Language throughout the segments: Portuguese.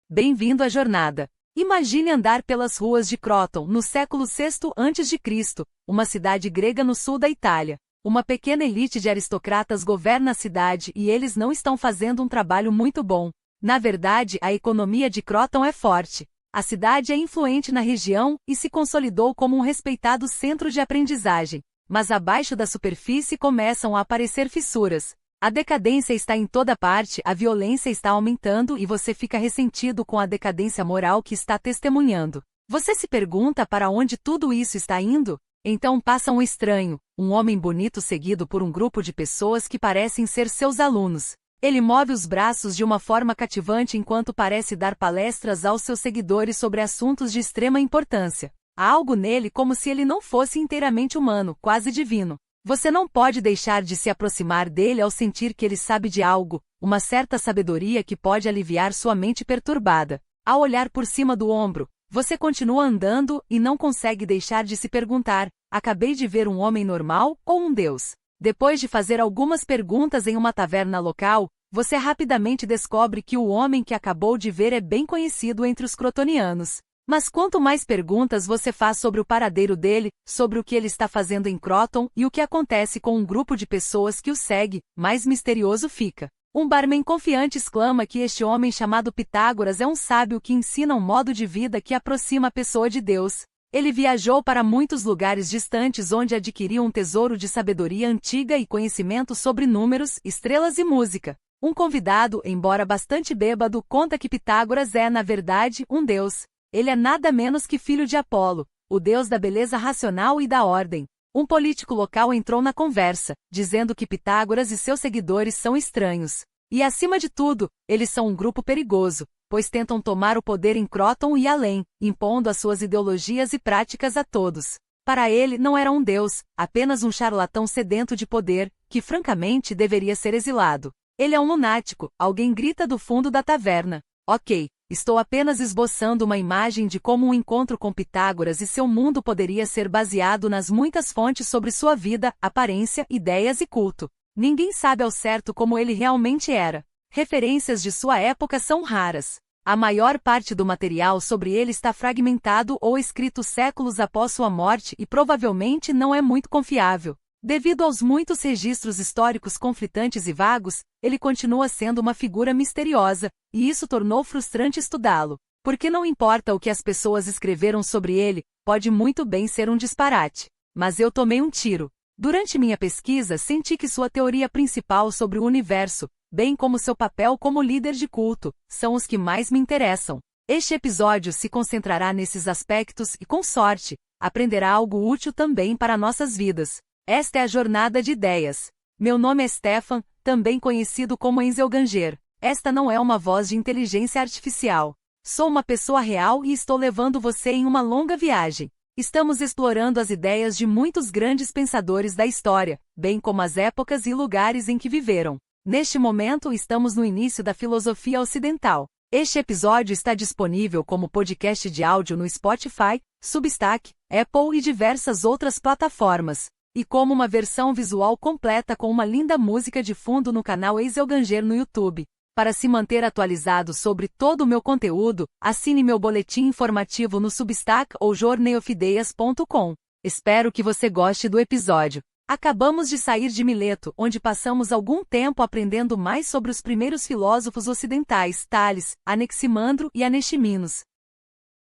Bem-vindo à jornada. Imagine andar pelas ruas de Croton no século VI a.C., uma cidade grega no sul da Itália. Uma pequena elite de aristocratas governa a cidade e eles não estão fazendo um trabalho muito bom. Na verdade, a economia de Croton é forte. A cidade é influente na região e se consolidou como um respeitado centro de aprendizagem. Mas abaixo da superfície começam a aparecer fissuras. A decadência está em toda parte, a violência está aumentando e você fica ressentido com a decadência moral que está testemunhando. Você se pergunta para onde tudo isso está indo? Então passa um estranho, um homem bonito seguido por um grupo de pessoas que parecem ser seus alunos. Ele move os braços de uma forma cativante enquanto parece dar palestras aos seus seguidores sobre assuntos de extrema importância. Há algo nele como se ele não fosse inteiramente humano, quase divino. Você não pode deixar de se aproximar dele ao sentir que ele sabe de algo, uma certa sabedoria que pode aliviar sua mente perturbada. Ao olhar por cima do ombro, você continua andando e não consegue deixar de se perguntar: acabei de ver um homem normal ou um deus? Depois de fazer algumas perguntas em uma taverna local, você rapidamente descobre que o homem que acabou de ver é bem conhecido entre os crotonianos. Mas quanto mais perguntas você faz sobre o paradeiro dele, sobre o que ele está fazendo em Croton e o que acontece com um grupo de pessoas que o segue, mais misterioso fica. Um barman confiante exclama que este homem chamado Pitágoras é um sábio que ensina um modo de vida que aproxima a pessoa de Deus. Ele viajou para muitos lugares distantes onde adquiriu um tesouro de sabedoria antiga e conhecimento sobre números, estrelas e música. Um convidado, embora bastante bêbado, conta que Pitágoras é, na verdade, um deus. Ele é nada menos que filho de Apolo, o deus da beleza racional e da ordem. Um político local entrou na conversa, dizendo que Pitágoras e seus seguidores são estranhos. E acima de tudo, eles são um grupo perigoso, pois tentam tomar o poder em Croton e além, impondo as suas ideologias e práticas a todos. Para ele não era um deus, apenas um charlatão sedento de poder, que francamente deveria ser exilado. Ele é um lunático, alguém grita do fundo da taverna. Ok. Estou apenas esboçando uma imagem de como um encontro com Pitágoras e seu mundo poderia ser baseado nas muitas fontes sobre sua vida, aparência, ideias e culto. Ninguém sabe ao certo como ele realmente era. Referências de sua época são raras. A maior parte do material sobre ele está fragmentado ou escrito séculos após sua morte e provavelmente não é muito confiável. Devido aos muitos registros históricos conflitantes e vagos, ele continua sendo uma figura misteriosa, e isso tornou frustrante estudá-lo. Porque não importa o que as pessoas escreveram sobre ele, pode muito bem ser um disparate. Mas eu tomei um tiro. Durante minha pesquisa, senti que sua teoria principal sobre o universo, bem como seu papel como líder de culto, são os que mais me interessam. Este episódio se concentrará nesses aspectos e, com sorte, aprenderá algo útil também para nossas vidas. Esta é a jornada de ideias. Meu nome é Stefan, também conhecido como Enzel Ganger. Esta não é uma voz de inteligência artificial. Sou uma pessoa real e estou levando você em uma longa viagem. Estamos explorando as ideias de muitos grandes pensadores da história, bem como as épocas e lugares em que viveram. Neste momento estamos no início da filosofia ocidental. Este episódio está disponível como podcast de áudio no Spotify, Substack, Apple e diversas outras plataformas. E como uma versão visual completa com uma linda música de fundo no canal Enzel Ganger no YouTube. Para se manter atualizado sobre todo o meu conteúdo, assine meu boletim informativo no Substack ou journeyofideias.com. Espero que você goste do episódio. Acabamos de sair de Mileto, onde passamos algum tempo aprendendo mais sobre os primeiros filósofos ocidentais, Tales, Anaximandro e Aneximinos.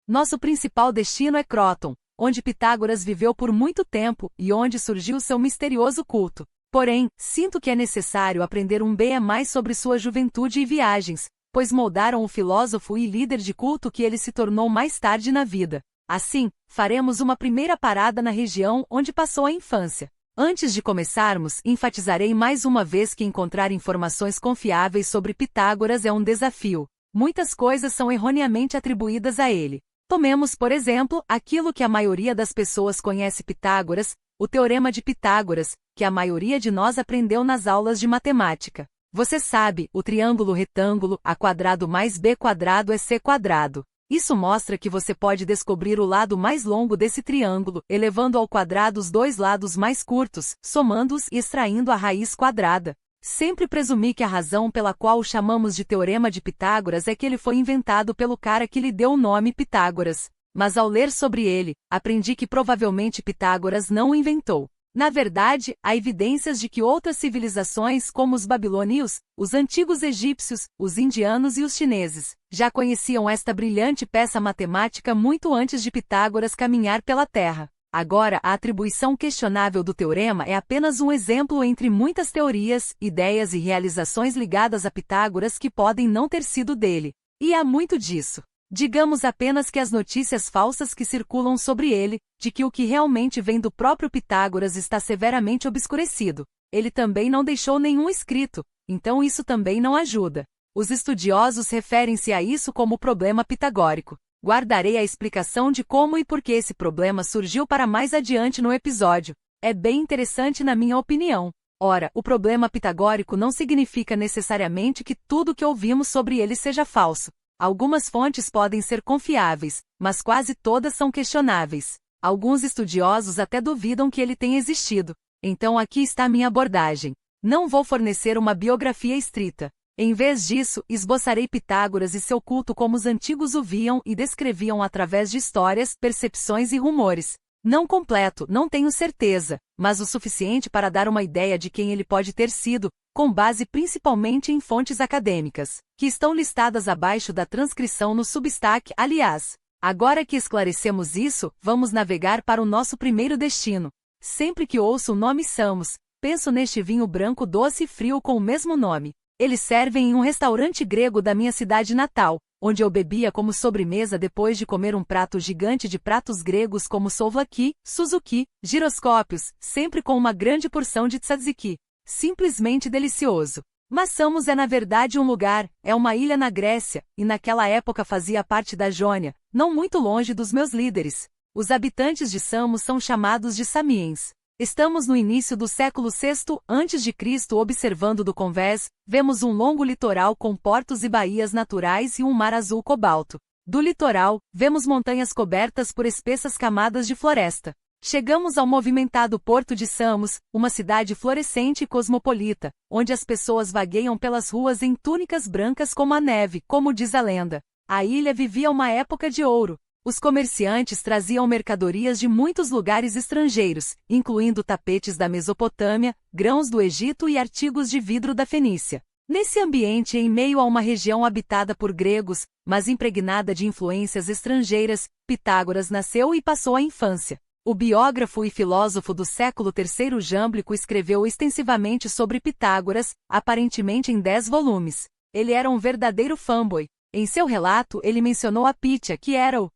Nosso principal destino é Croton, onde Pitágoras viveu por muito tempo e onde surgiu seu misterioso culto. Porém, sinto que é necessário aprender um bem a mais sobre sua juventude e viagens, pois moldaram o filósofo e líder de culto que ele se tornou mais tarde na vida. Assim, faremos uma primeira parada na região onde passou a infância. Antes de começarmos, enfatizarei mais uma vez que encontrar informações confiáveis sobre Pitágoras é um desafio. Muitas coisas são erroneamente atribuídas a ele. Tomemos, por exemplo, aquilo que a maioria das pessoas conhece Pitágoras, o Teorema de Pitágoras, que a maioria de nós aprendeu nas aulas de matemática. Você sabe, o triângulo retângulo, A quadrado mais B quadrado é C quadrado. Isso mostra que você pode descobrir o lado mais longo desse triângulo, elevando ao quadrado os dois lados mais curtos, somando-os e extraindo a raiz quadrada. Sempre presumi que a razão pela qual o chamamos de Teorema de Pitágoras é que ele foi inventado pelo cara que lhe deu o nome Pitágoras. Mas ao ler sobre ele, aprendi que provavelmente Pitágoras não o inventou. Na verdade, há evidências de que outras civilizações como os babilônios, os antigos egípcios, os indianos e os chineses, já conheciam esta brilhante peça matemática muito antes de Pitágoras caminhar pela Terra. Agora, a atribuição questionável do teorema é apenas um exemplo entre muitas teorias, ideias e realizações ligadas a Pitágoras que podem não ter sido dele. E há muito disso. Digamos apenas que as notícias falsas que circulam sobre ele, de que o que realmente vem do próprio Pitágoras está severamente obscurecido. Ele também não deixou nenhum escrito, então isso também não ajuda. Os estudiosos referem-se a isso como problema pitagórico. Guardarei a explicação de como e por que esse problema surgiu para mais adiante no episódio. É bem interessante na minha opinião. Ora, o problema pitagórico não significa necessariamente que tudo que ouvimos sobre ele seja falso. Algumas fontes podem ser confiáveis, mas quase todas são questionáveis. Alguns estudiosos até duvidam que ele tenha existido. Então aqui está minha abordagem. Não vou fornecer uma biografia estrita. Em vez disso, esboçarei Pitágoras e seu culto como os antigos o viam e descreviam através de histórias, percepções e rumores. Não completo, não tenho certeza, mas o suficiente para dar uma ideia de quem ele pode ter sido, com base principalmente em fontes acadêmicas, que estão listadas abaixo da transcrição no Substack. Aliás, agora que esclarecemos isso, vamos navegar para o nosso primeiro destino. Sempre que ouço o nome Samos, penso neste vinho branco doce e frio com o mesmo nome. Eles servem em um restaurante grego da minha cidade natal, onde eu bebia como sobremesa depois de comer um prato gigante de pratos gregos como souvlaki, suzuki, giroscópios, sempre com uma grande porção de tzatziki. Simplesmente delicioso. Mas Samos é na verdade um lugar, é uma ilha na Grécia, e naquela época fazia parte da Jônia, não muito longe dos meus líderes. Os habitantes de Samos são chamados de Samiens. Estamos no início do século VI a.C. observando do convés, vemos um longo litoral com portos e baías naturais e um mar azul cobalto. Do litoral, vemos montanhas cobertas por espessas camadas de floresta. Chegamos ao movimentado porto de Samos, uma cidade florescente e cosmopolita, onde as pessoas vagueiam pelas ruas em túnicas brancas como a neve, como diz a lenda. A ilha vivia uma época de ouro. Os comerciantes traziam mercadorias de muitos lugares estrangeiros, incluindo tapetes da Mesopotâmia, grãos do Egito e artigos de vidro da Fenícia. Nesse ambiente, em meio a uma região habitada por gregos, mas impregnada de influências estrangeiras, Pitágoras nasceu e passou a infância. O biógrafo e filósofo do século III Jámblico escreveu extensivamente sobre Pitágoras, aparentemente em 10 volumes. Ele era um verdadeiro fanboy. Em seu relato, ele mencionou a Pítia, que era o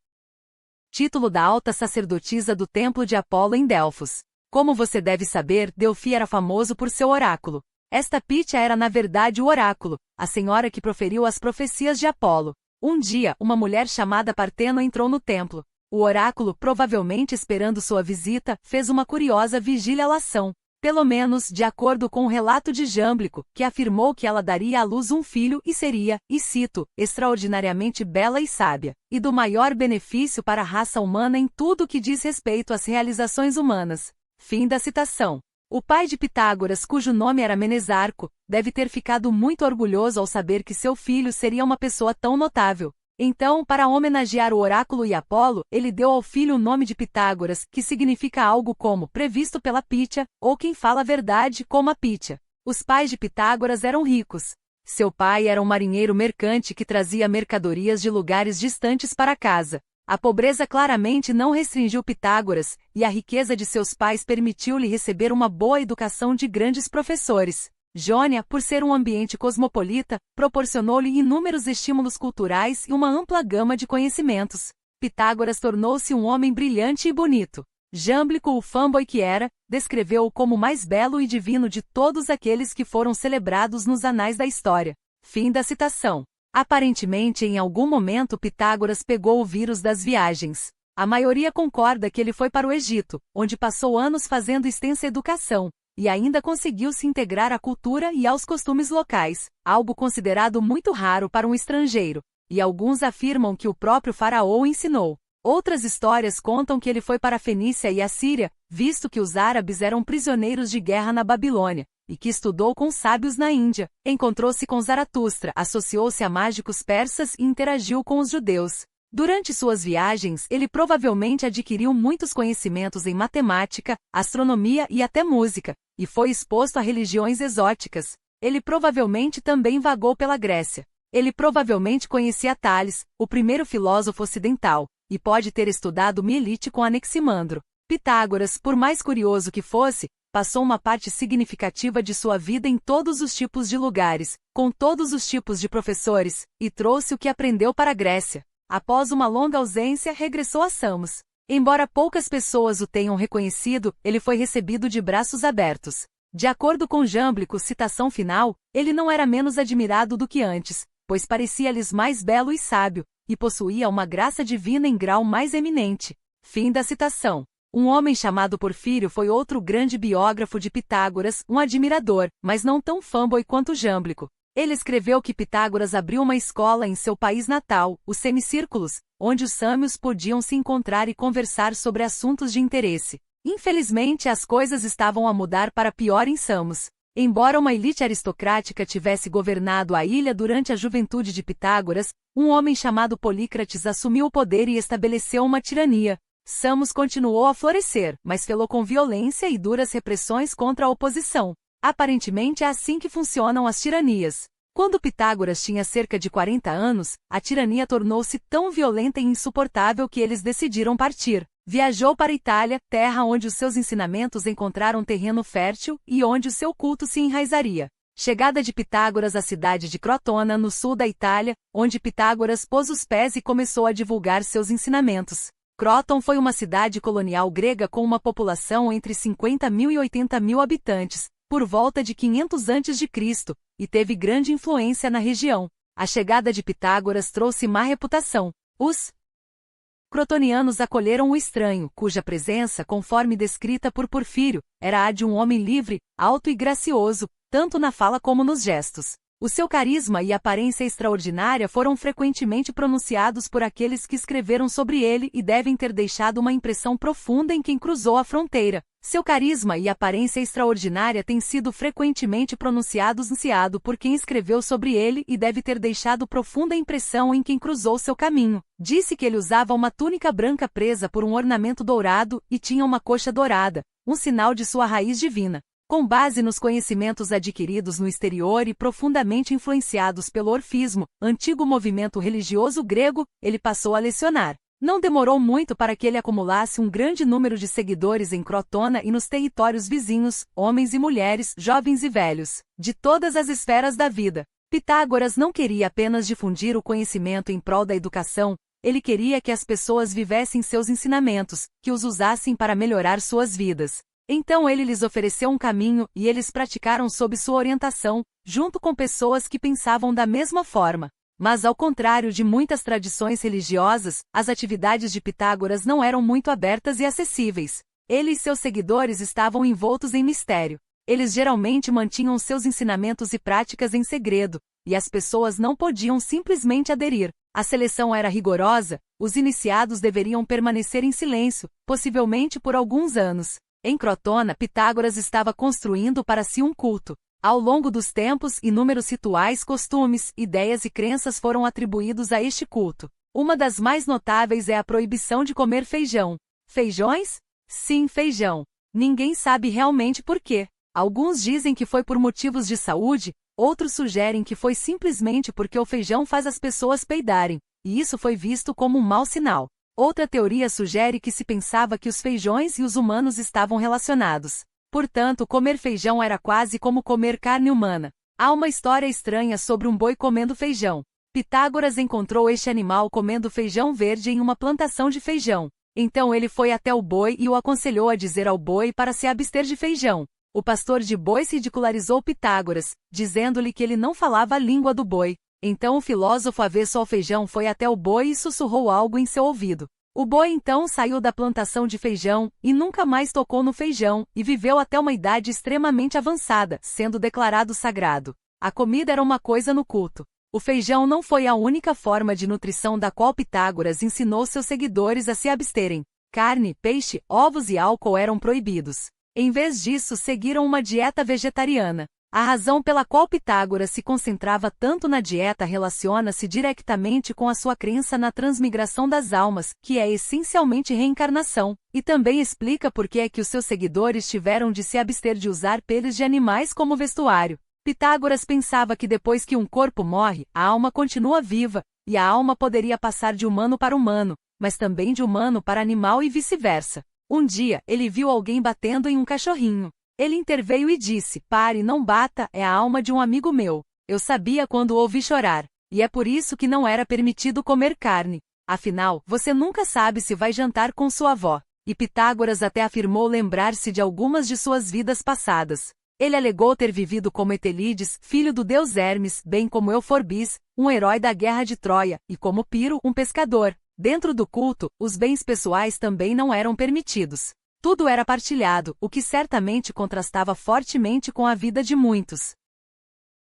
título da alta sacerdotisa do templo de Apolo em Delfos. Como você deve saber, Delfi era famoso por seu oráculo. Esta Pítia era na verdade o oráculo, a senhora que proferiu as profecias de Apolo. Um dia, uma mulher chamada Parteno entrou no templo. O oráculo, provavelmente esperando sua visita, fez uma curiosa vigília-lação. Pelo menos, de acordo com o relato de Jámblico, que afirmou que ela daria à luz um filho e seria, e cito, extraordinariamente bela e sábia, e do maior benefício para a raça humana em tudo o que diz respeito às realizações humanas. Fim da citação. O pai de Pitágoras, cujo nome era Menesarco, deve ter ficado muito orgulhoso ao saber que seu filho seria uma pessoa tão notável. Então, para homenagear o oráculo e Apolo, ele deu ao filho o nome de Pitágoras, que significa algo como previsto pela Pítia, ou quem fala a verdade como a Pítia. Os pais de Pitágoras eram ricos. Seu pai era um marinheiro mercante que trazia mercadorias de lugares distantes para casa. A pobreza claramente não restringiu Pitágoras, e a riqueza de seus pais permitiu-lhe receber uma boa educação de grandes professores. Jônia, por ser um ambiente cosmopolita, proporcionou-lhe inúmeros estímulos culturais e uma ampla gama de conhecimentos. Pitágoras tornou-se um homem brilhante e bonito. Jámblico, o fanboy que era, descreveu-o como o mais belo e divino de todos aqueles que foram celebrados nos anais da história. Fim da citação. Aparentemente, em algum momento Pitágoras pegou o vírus das viagens. A maioria concorda que ele foi para o Egito, onde passou anos fazendo extensa educação. E ainda conseguiu se integrar à cultura e aos costumes locais, algo considerado muito raro para um estrangeiro, e alguns afirmam que o próprio faraó o ensinou. Outras histórias contam que ele foi para a Fenícia e a Síria, visto que os árabes eram prisioneiros de guerra na Babilônia, e que estudou com sábios na Índia, encontrou-se com Zaratustra, associou-se a mágicos persas e interagiu com os judeus. Durante suas viagens, ele provavelmente adquiriu muitos conhecimentos em matemática, astronomia e até música, e foi exposto a religiões exóticas. Ele provavelmente também vagou pela Grécia. Ele provavelmente conhecia Tales, o primeiro filósofo ocidental, e pode ter estudado Milite com Anaximandro. Pitágoras, por mais curioso que fosse, passou uma parte significativa de sua vida em todos os tipos de lugares, com todos os tipos de professores, e trouxe o que aprendeu para a Grécia. Após uma longa ausência, regressou a Samos. Embora poucas pessoas o tenham reconhecido, ele foi recebido de braços abertos. De acordo com Jâmblico, citação final, ele não era menos admirado do que antes, pois parecia-lhes mais belo e sábio, e possuía uma graça divina em grau mais eminente. Fim da citação. Um homem chamado Porfírio foi outro grande biógrafo de Pitágoras, um admirador, mas não tão fanboy quanto Jâmblico. Ele escreveu que Pitágoras abriu uma escola em seu país natal, os semicírculos, onde os sâmios podiam se encontrar e conversar sobre assuntos de interesse. Infelizmente, as coisas estavam a mudar para pior em Samos. Embora uma elite aristocrática tivesse governado a ilha durante a juventude de Pitágoras, um homem chamado Polícrates assumiu o poder e estabeleceu uma tirania. Samos continuou a florescer, mas felou com violência e duras repressões contra a oposição. Aparentemente é assim que funcionam as tiranias. Quando Pitágoras tinha cerca de 40 anos, a tirania tornou-se tão violenta e insuportável que eles decidiram partir. Viajou para a Itália, terra onde os seus ensinamentos encontraram terreno fértil e onde o seu culto se enraizaria. Chegada de Pitágoras à cidade de Crotona, no sul da Itália, onde Pitágoras pôs os pés e começou a divulgar seus ensinamentos. Croton foi uma cidade colonial grega com uma população entre 50.000 e 80.000 habitantes, por volta de 500 a.C., e teve grande influência na região. A chegada de Pitágoras trouxe má reputação. Os crotonianos acolheram o estranho, cuja presença, conforme descrita por Porfírio, era a de um homem livre, alto e gracioso, tanto na fala como nos gestos. O seu carisma e aparência extraordinária foram frequentemente pronunciados por aqueles que escreveram sobre ele e devem ter deixado uma impressão profunda em quem cruzou a fronteira. Seu carisma e aparência extraordinária têm sido frequentemente pronunciados por quem escreveu sobre ele e deve ter deixado profunda impressão em quem cruzou seu caminho. Disse que ele usava uma túnica branca presa por um ornamento dourado e tinha uma coxa dourada, um sinal de sua raiz divina. Com base nos conhecimentos adquiridos no exterior e profundamente influenciados pelo orfismo, antigo movimento religioso grego, ele passou a lecionar. Não demorou muito para que ele acumulasse um grande número de seguidores em Crotona e nos territórios vizinhos, homens e mulheres, jovens e velhos, de todas as esferas da vida. Pitágoras não queria apenas difundir o conhecimento em prol da educação, ele queria que as pessoas vivessem seus ensinamentos, que os usassem para melhorar suas vidas. Então ele lhes ofereceu um caminho e eles praticaram sob sua orientação, junto com pessoas que pensavam da mesma forma. Mas ao contrário de muitas tradições religiosas, as atividades de Pitágoras não eram muito abertas e acessíveis. Ele e seus seguidores estavam envoltos em mistério. Eles geralmente mantinham seus ensinamentos e práticas em segredo, e as pessoas não podiam simplesmente aderir. A seleção era rigorosa, os iniciados deveriam permanecer em silêncio, possivelmente por alguns anos. Em Crotona, Pitágoras estava construindo para si um culto. Ao longo dos tempos, inúmeros rituais, costumes, ideias e crenças foram atribuídos a este culto. Uma das mais notáveis é a proibição de comer feijão. Feijões? Sim, feijão. Ninguém sabe realmente por quê. Alguns dizem que foi por motivos de saúde, outros sugerem que foi simplesmente porque o feijão faz as pessoas peidarem, e isso foi visto como um mau sinal. Outra teoria sugere que se pensava que os feijões e os humanos estavam relacionados. Portanto, comer feijão era quase como comer carne humana. Há uma história estranha sobre um boi comendo feijão. Pitágoras encontrou este animal comendo feijão verde em uma plantação de feijão. Então ele foi até o boi e o aconselhou a dizer ao boi para se abster de feijão. O pastor de bois ridicularizou Pitágoras, dizendo-lhe que ele não falava a língua do boi. Então o filósofo avesso ao feijão foi até o boi e sussurrou algo em seu ouvido. O boi então saiu da plantação de feijão, e nunca mais tocou no feijão, e viveu até uma idade extremamente avançada, sendo declarado sagrado. A comida era uma coisa no culto. O feijão não foi a única forma de nutrição da qual Pitágoras ensinou seus seguidores a se absterem. Carne, peixe, ovos e álcool eram proibidos. Em vez disso, seguiram uma dieta vegetariana. A razão pela qual Pitágoras se concentrava tanto na dieta relaciona-se diretamente com a sua crença na transmigração das almas, que é essencialmente reencarnação, e também explica por que é que os seus seguidores tiveram de se abster de usar peles de animais como vestuário. Pitágoras pensava que depois que um corpo morre, a alma continua viva, e a alma poderia passar de humano para humano, mas também de humano para animal e vice-versa. Um dia, ele viu alguém batendo em um cachorrinho. Ele interveio e disse: "Pare, não bata, é a alma de um amigo meu. Eu sabia quando o ouvi chorar, e é por isso que não era permitido comer carne. Afinal, você nunca sabe se vai jantar com sua avó." E Pitágoras até afirmou lembrar-se de algumas de suas vidas passadas. Ele alegou ter vivido como Etelídes, filho do deus Hermes, bem como Euforbis, um herói da guerra de Troia, e como Piro, um pescador. Dentro do culto, os bens pessoais também não eram permitidos. Tudo era partilhado, o que certamente contrastava fortemente com a vida de muitos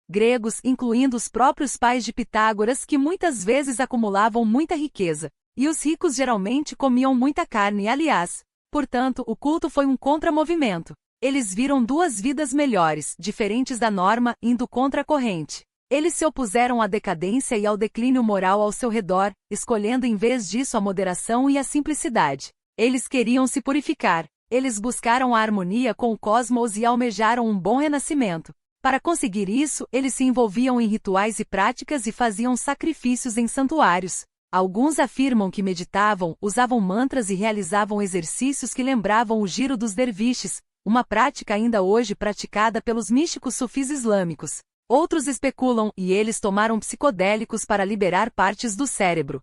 gregos, incluindo os próprios pais de Pitágoras, que muitas vezes acumulavam muita riqueza, e os ricos geralmente comiam muita carne. Aliás, portanto, o culto foi um contramovimento. Eles viram duas vidas melhores, diferentes da norma, indo contra a corrente. Eles se opuseram à decadência e ao declínio moral ao seu redor, escolhendo em vez disso a moderação e a simplicidade. Eles queriam se purificar. Eles buscaram a harmonia com o cosmos e almejaram um bom renascimento. Para conseguir isso, eles se envolviam em rituais e práticas e faziam sacrifícios em santuários. Alguns afirmam que meditavam, usavam mantras e realizavam exercícios que lembravam o giro dos derviches, uma prática ainda hoje praticada pelos místicos sufis islâmicos. Outros especulam, e eles tomaram psicodélicos para liberar partes do cérebro.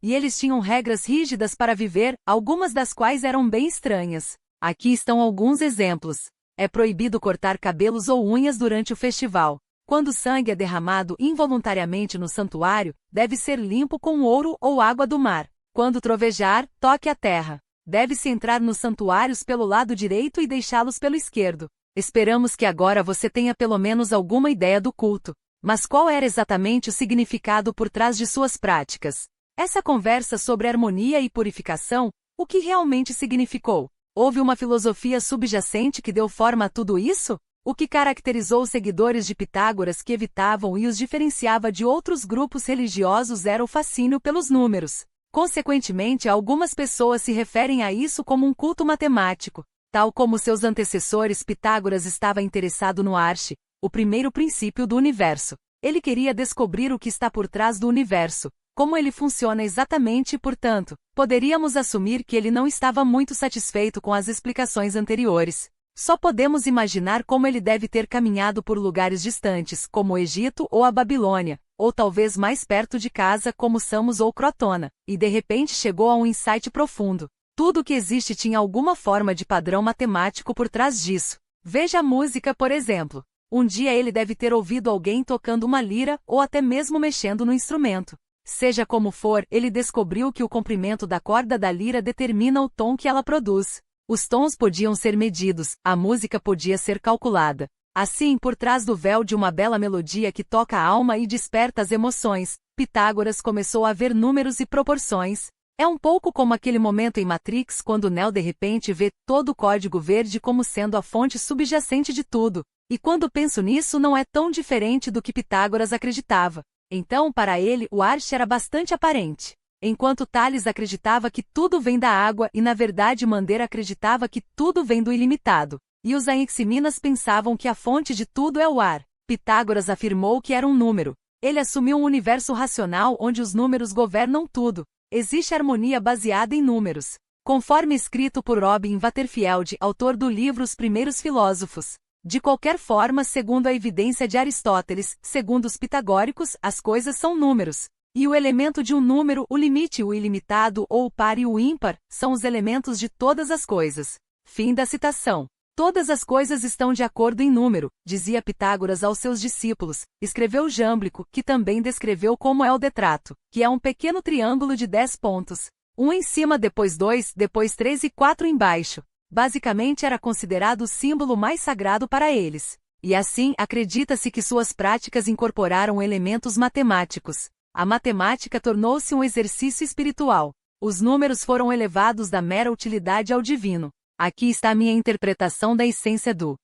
E eles tinham regras rígidas para viver, algumas das quais eram bem estranhas. Aqui estão alguns exemplos. É proibido cortar cabelos ou unhas durante o festival. Quando sangue é derramado involuntariamente no santuário, deve ser limpo com ouro ou água do mar. Quando trovejar, toque a terra. Deve-se entrar nos santuários pelo lado direito e deixá-los pelo esquerdo. Esperamos que agora você tenha pelo menos alguma ideia do culto. Mas qual era exatamente o significado por trás de suas práticas? Essa conversa sobre harmonia e purificação, o que realmente significou? Houve uma filosofia subjacente que deu forma a tudo isso? O que caracterizou os seguidores de Pitágoras que evitavam e os diferenciava de outros grupos religiosos era o fascínio pelos números. Consequentemente, algumas pessoas se referem a isso como um culto matemático. Tal como seus antecessores, Pitágoras estava interessado no Arche, o primeiro princípio do universo. Ele queria descobrir o que está por trás do universo, como ele funciona exatamente e, portanto, poderíamos assumir que ele não estava muito satisfeito com as explicações anteriores. Só podemos imaginar como ele deve ter caminhado por lugares distantes, como o Egito ou a Babilônia, ou talvez mais perto de casa como Samos ou Crotona, e de repente chegou a um insight profundo. Tudo o que existe tinha alguma forma de padrão matemático por trás disso. Veja a música, por exemplo. Um dia ele deve ter ouvido alguém tocando uma lira ou até mesmo mexendo no instrumento. Seja como for, ele descobriu que o comprimento da corda da lira determina o tom que ela produz. Os tons podiam ser medidos, a música podia ser calculada. Assim, por trás do véu de uma bela melodia que toca a alma e desperta as emoções, Pitágoras começou a ver números e proporções. É um pouco como aquele momento em Matrix quando Neo de repente vê todo o código verde como sendo a fonte subjacente de tudo. E quando penso nisso não é tão diferente do que Pitágoras acreditava. Então, para ele, o Arche era bastante aparente. Enquanto Tales acreditava que tudo vem da água e na verdade Mander acreditava que tudo vem do ilimitado. E os Anaximenes pensavam que a fonte de tudo é o ar. Pitágoras afirmou que era um número. Ele assumiu um universo racional onde os números governam tudo. Existe harmonia baseada em números. Conforme escrito por Robin Waterfield, autor do livro Os Primeiros Filósofos. De qualquer forma, segundo a evidência de Aristóteles, segundo os pitagóricos, as coisas são números. E o elemento de um número, o limite, o ilimitado ou o par e o ímpar, são os elementos de todas as coisas. Fim da citação. Todas as coisas estão de acordo em número, dizia Pitágoras aos seus discípulos, escreveu Jâmblico, que também descreveu como é o detrato, que é um pequeno triângulo de 10 pontos. Um em cima, depois 2, depois 3 e 4 embaixo. Basicamente era considerado o símbolo mais sagrado para eles. E assim, acredita-se que suas práticas incorporaram elementos matemáticos. A matemática tornou-se um exercício espiritual. Os números foram elevados da mera utilidade ao divino. Aqui está minha interpretação da essência do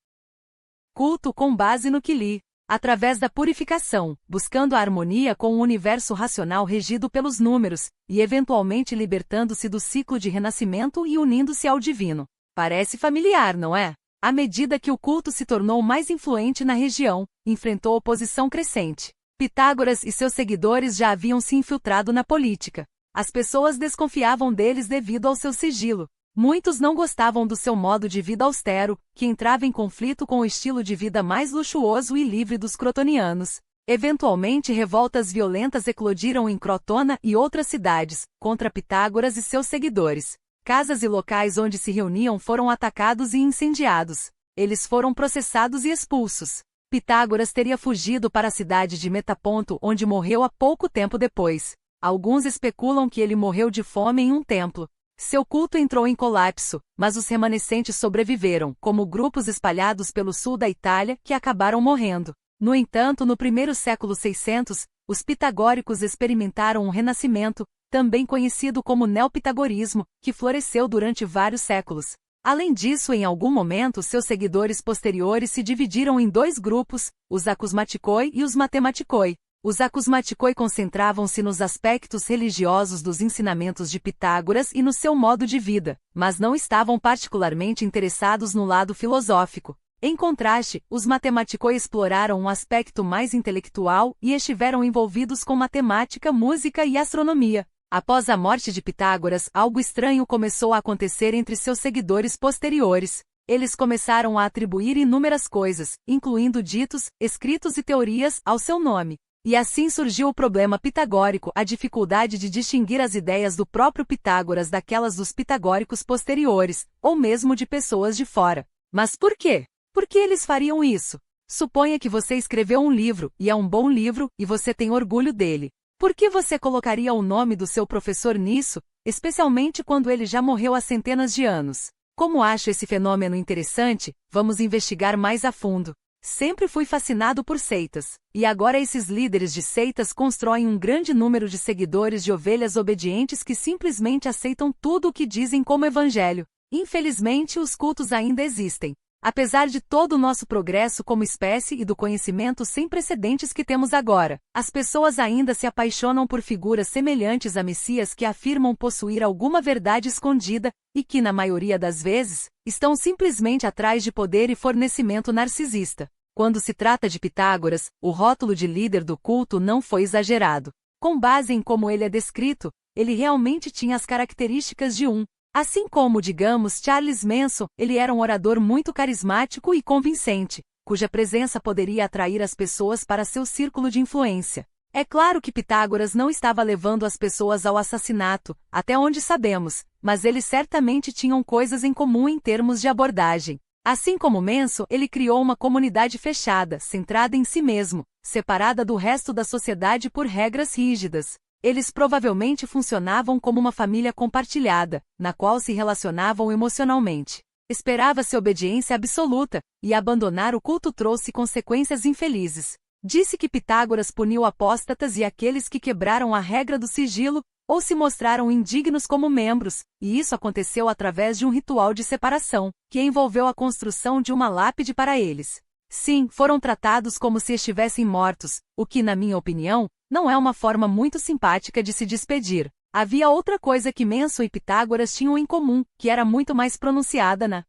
culto com base no que li. Através da purificação, buscando a harmonia com o universo racional regido pelos números, e eventualmente libertando-se do ciclo de renascimento e unindo-se ao divino. Parece familiar, não é? À medida que o culto se tornou mais influente na região, enfrentou oposição crescente. Pitágoras e seus seguidores já haviam se infiltrado na política. As pessoas desconfiavam deles devido ao seu sigilo. Muitos não gostavam do seu modo de vida austero, que entrava em conflito com o estilo de vida mais luxuoso e livre dos crotonianos. Eventualmente, revoltas violentas eclodiram em Crotona e outras cidades, contra Pitágoras e seus seguidores. Casas e locais onde se reuniam foram atacados e incendiados. Eles foram processados e expulsos. Pitágoras teria fugido para a cidade de Metaponto, onde morreu há pouco tempo depois. Alguns especulam que ele morreu de fome em um templo. Seu culto entrou em colapso, mas os remanescentes sobreviveram, como grupos espalhados pelo sul da Itália que acabaram morrendo. No entanto, no primeiro século 600, os pitagóricos experimentaram um renascimento, também conhecido como neopitagorismo, que floresceu durante vários séculos. Além disso, em algum momento, seus seguidores posteriores se dividiram em dois grupos, os acusmaticoi e os matematicoi. Os acusmaticoi concentravam-se nos aspectos religiosos dos ensinamentos de Pitágoras e no seu modo de vida, mas não estavam particularmente interessados no lado filosófico. Em contraste, os matematicoi exploraram um aspecto mais intelectual e estiveram envolvidos com matemática, música e astronomia. Após a morte de Pitágoras, algo estranho começou a acontecer entre seus seguidores posteriores. Eles começaram a atribuir inúmeras coisas, incluindo ditos, escritos e teorias, ao seu nome. E assim surgiu o problema pitagórico, a dificuldade de distinguir as ideias do próprio Pitágoras daquelas dos pitagóricos posteriores, ou mesmo de pessoas de fora. Mas por quê? Por que eles fariam isso? Suponha que você escreveu um livro, e é um bom livro, e você tem orgulho dele. Por que você colocaria o nome do seu professor nisso, especialmente quando ele já morreu há centenas de anos? Como acho esse fenômeno interessante, vamos investigar mais a fundo. Sempre fui fascinado por seitas, e agora esses líderes de seitas constroem um grande número de seguidores de ovelhas obedientes que simplesmente aceitam tudo o que dizem como evangelho. Infelizmente, os cultos ainda existem. Apesar de todo o nosso progresso como espécie e do conhecimento sem precedentes que temos agora, as pessoas ainda se apaixonam por figuras semelhantes a Messias que afirmam possuir alguma verdade escondida, e que, na maioria das vezes, estão simplesmente atrás de poder e fornecimento narcisista. Quando se trata de Pitágoras, o rótulo de líder do culto não foi exagerado. Com base em como ele é descrito, ele realmente tinha as características de um. Assim como, digamos, Charles Manson, ele era um orador muito carismático e convincente, cuja presença poderia atrair as pessoas para seu círculo de influência. É claro que Pitágoras não estava levando as pessoas ao assassinato, até onde sabemos, mas eles certamente tinham coisas em comum em termos de abordagem. Assim como Manson, ele criou uma comunidade fechada, centrada em si mesmo, separada do resto da sociedade por regras rígidas. Eles provavelmente funcionavam como uma família compartilhada, na qual se relacionavam emocionalmente. Esperava-se obediência absoluta, e abandonar o culto trouxe consequências infelizes. Disse que Pitágoras puniu apóstatas e aqueles que quebraram a regra do sigilo, ou se mostraram indignos como membros, e isso aconteceu através de um ritual de separação, que envolveu a construção de uma lápide para eles. Sim, foram tratados como se estivessem mortos, o que, na minha opinião, não é uma forma muito simpática de se despedir. Havia outra coisa que Manson e Pitágoras tinham em comum, que era muito mais pronunciada na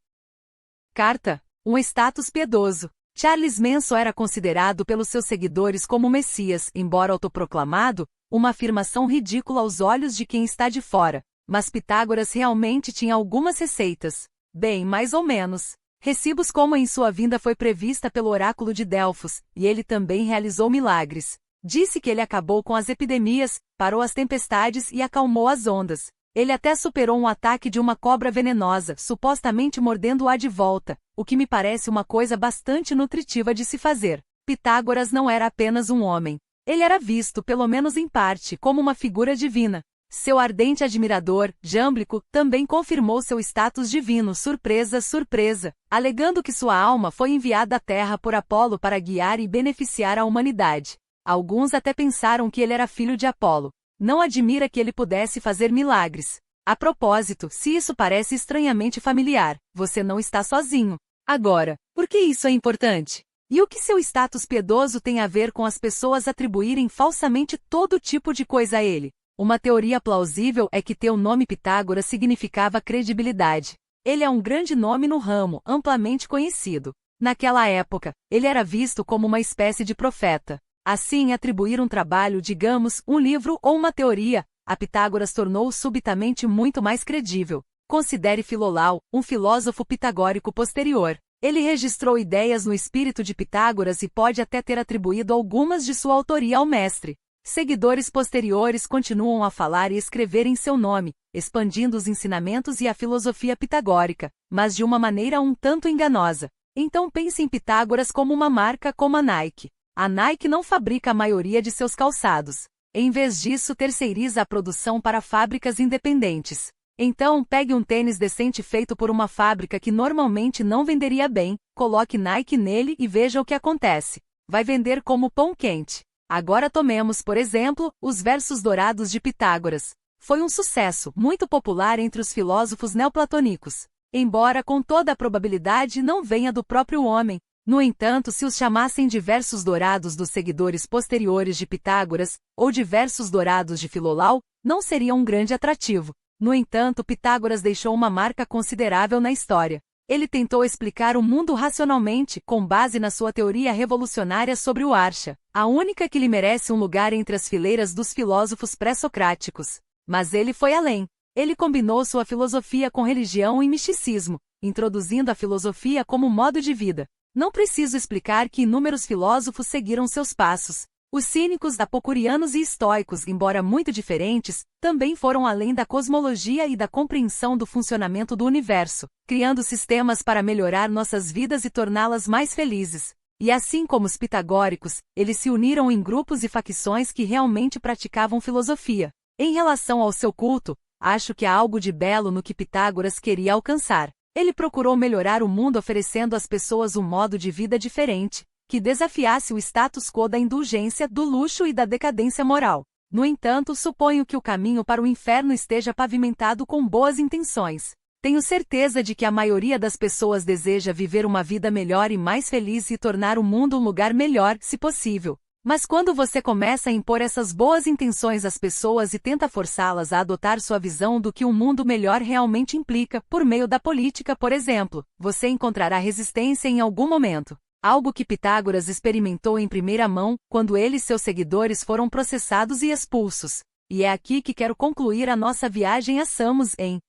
carta: um status piedoso. Charles Manson era considerado pelos seus seguidores como Messias, embora autoproclamado, uma afirmação ridícula aos olhos de quem está de fora. Mas Pitágoras realmente tinha algumas receitas. Bem, mais ou menos. Recibos como em sua vinda foi prevista pelo oráculo de Delfos, e ele também realizou milagres. Disse que ele acabou com as epidemias, parou as tempestades e acalmou as ondas. Ele até superou um ataque de uma cobra venenosa, supostamente mordendo-a de volta, o que me parece uma coisa bastante nutritiva de se fazer. Pitágoras não era apenas um homem. Ele era visto, pelo menos em parte, como uma figura divina. Seu ardente admirador, Jâmblico, também confirmou seu status divino, surpresa, surpresa, alegando que sua alma foi enviada à Terra por Apolo para guiar e beneficiar a humanidade. Alguns até pensaram que ele era filho de Apolo. Não admira que ele pudesse fazer milagres. A propósito, se isso parece estranhamente familiar, você não está sozinho. Agora, por que isso é importante? E o que seu status piedoso tem a ver com as pessoas atribuírem falsamente todo tipo de coisa a ele? Uma teoria plausível é que teu nome Pitágoras significava credibilidade. Ele é um grande nome no ramo, amplamente conhecido. Naquela época, ele era visto como uma espécie de profeta. Assim, atribuir um trabalho, digamos, um livro ou uma teoria, a Pitágoras tornou-o subitamente muito mais credível. Considere Filolau, um filósofo pitagórico posterior. Ele registrou ideias no espírito de Pitágoras e pode até ter atribuído algumas de sua autoria ao mestre. Seguidores posteriores continuam a falar e escrever em seu nome, expandindo os ensinamentos e a filosofia pitagórica, mas de uma maneira um tanto enganosa. Então pense em Pitágoras como uma marca como a Nike. A Nike não fabrica a maioria de seus calçados. Em vez disso, terceiriza a produção para fábricas independentes. Então, pegue um tênis decente feito por uma fábrica que normalmente não venderia bem, coloque Nike nele e veja o que acontece. Vai vender como pão quente. Agora tomemos, por exemplo, os versos dourados de Pitágoras. Foi um sucesso, muito popular entre os filósofos neoplatônicos. Embora com toda a probabilidade não venha do próprio homem. No entanto, se os chamassem de versos dourados dos seguidores posteriores de Pitágoras, ou de versos dourados de Filolau, não seria um grande atrativo. No entanto, Pitágoras deixou uma marca considerável na história. Ele tentou explicar o mundo racionalmente, com base na sua teoria revolucionária sobre o Archa, a única que lhe merece um lugar entre as fileiras dos filósofos pré-socráticos. Mas ele foi além. Ele combinou sua filosofia com religião e misticismo, introduzindo a filosofia como modo de vida. Não preciso explicar que inúmeros filósofos seguiram seus passos. Os cínicos, apocurianos e estoicos, embora muito diferentes, também foram além da cosmologia e da compreensão do funcionamento do universo, criando sistemas para melhorar nossas vidas e torná-las mais felizes. E assim como os pitagóricos, eles se uniram em grupos e facções que realmente praticavam filosofia. Em relação ao seu culto, acho que há algo de belo no que Pitágoras queria alcançar. Ele procurou melhorar o mundo oferecendo às pessoas um modo de vida diferente, que desafiasse o status quo da indulgência, do luxo e da decadência moral. No entanto, suponho que o caminho para o inferno esteja pavimentado com boas intenções. Tenho certeza de que a maioria das pessoas deseja viver uma vida melhor e mais feliz e tornar o mundo um lugar melhor, se possível. Mas quando você começa a impor essas boas intenções às pessoas e tenta forçá-las a adotar sua visão do que um mundo melhor realmente implica, por meio da política, por exemplo, você encontrará resistência em algum momento. Algo que Pitágoras experimentou em primeira mão, quando ele e seus seguidores foram processados e expulsos. E é aqui que quero concluir a nossa viagem a Samos, em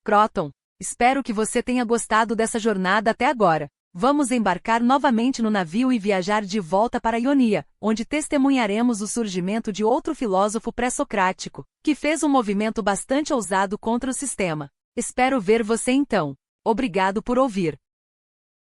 Croton. Espero que você tenha gostado dessa jornada até agora. Vamos embarcar novamente no navio e viajar de volta para Ionia, onde testemunharemos o surgimento de outro filósofo pré-socrático, que fez um movimento bastante ousado contra o sistema. Espero ver você então. Obrigado por ouvir.